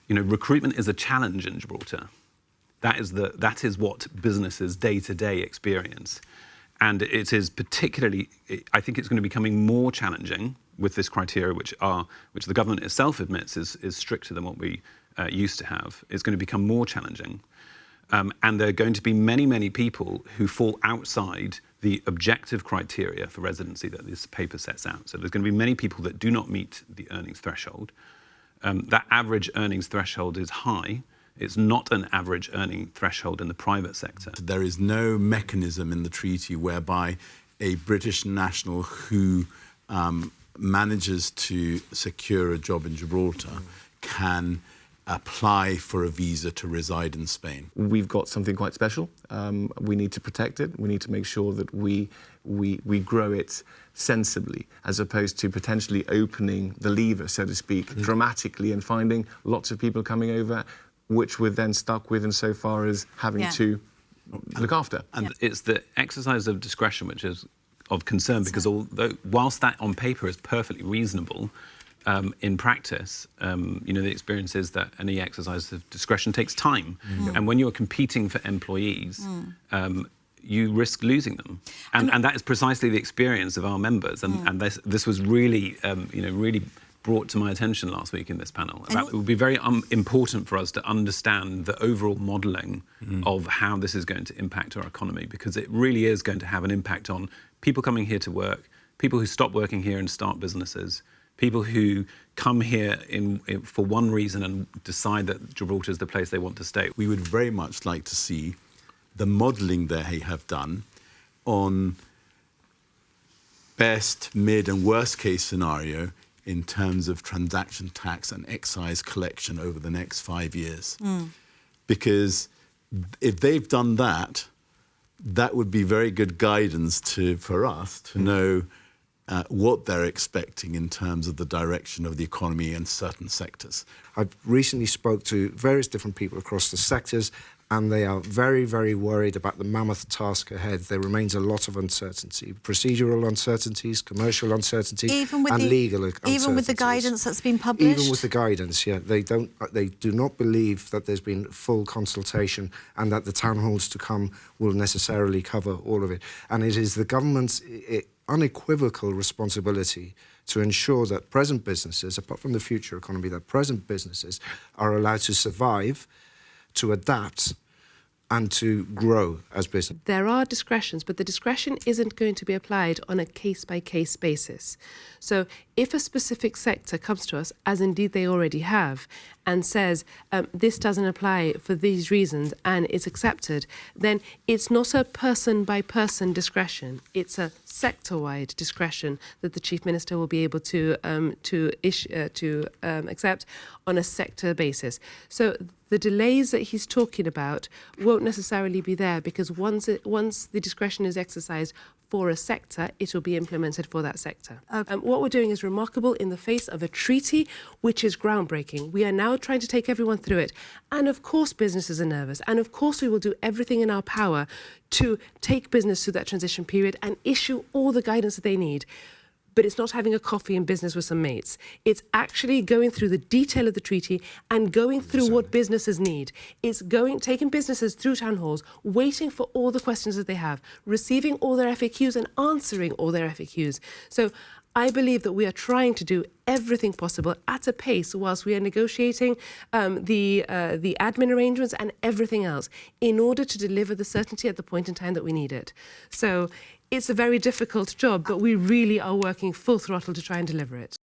recruitment is a challenge in Gibraltar. That is what businesses day-to-day experience. And it is particularly, I think it's going to be becoming more challenging with this criteria, which the government itself admits is stricter than what we used to have. It's going to become more challenging. And there are going to be many, many people who fall outside the objective criteria for residency that this paper sets out. So there's going to be many people that do not meet the earnings threshold. That average earnings threshold is high. It's not an average earning threshold in the private sector. There is no mechanism in the treaty whereby a British national who manages to secure a job in Gibraltar can apply for a visa to reside in Spain. We've got something quite special. We need to protect it. We need to make sure that we grow it sensibly, as opposed to potentially opening the lever, so to speak, dramatically and finding lots of people coming over, which we're then stuck with insofar as having to look after. And it's the exercise of discretion which is of concern, because whilst that on paper is perfectly reasonable, in practice, the experience is that any exercise of discretion takes time. And when you're competing for employees, you risk losing them. And that is precisely the experience of our members. And this was really, really brought to my attention last week in this panel. It would be very important for us to understand the overall modelling of how this is going to impact our economy, because it really is going to have an impact on people coming here to work, people who stop working here and start businesses, people who come here for one reason and decide that Gibraltar is the place they want to stay. We would very much like to see the modelling they have done on best, mid and worst case scenario in terms of transaction tax and excise collection over the next 5 years. Because if they've done that, that would be very good guidance for us to know what they're expecting in terms of the direction of the economy in certain sectors. I've recently spoke to various different people across the sectors, and they are very, very worried about the mammoth task ahead. There remains a lot of uncertainty, procedural uncertainties, commercial uncertainty, and legal uncertainties. Even with the guidance that's been published? Even with the guidance, yeah. They do not believe that there's been full consultation and that the town halls to come will necessarily cover all of it. And it is the government's unequivocal responsibility to ensure that present businesses, apart from the future economy, that present businesses are allowed to survive, to adapt, and to grow as business. There are discretions, but the discretion isn't going to be applied on a case-by-case basis. So if a specific sector comes to us, as indeed they already have, and says this doesn't apply for these reasons and it's accepted, then it's not a person-by-person discretion. It's a sector-wide discretion that the Chief Minister will be able to accept on a sector basis. So the delays that he's talking about won't necessarily be there, because once the discretion is exercised for a sector, it will be implemented for that sector. What we're doing is remarkable in the face of a treaty which is groundbreaking. We are now trying to take everyone through it. And of course businesses are nervous. And of course we will do everything in our power to take business through that transition period and issue all the guidance that they need. But it's not having a coffee in business with some mates. It's actually going through the detail of the treaty and going through what businesses need. It's taking businesses through town halls, waiting for all the questions that they have, receiving all their FAQs and answering all their FAQs. So I believe that we are trying to do everything possible at a pace whilst we are negotiating the admin arrangements and everything else in order to deliver the certainty at the point in time that we need it. So it's a very difficult job, but we really are working full throttle to try and deliver it.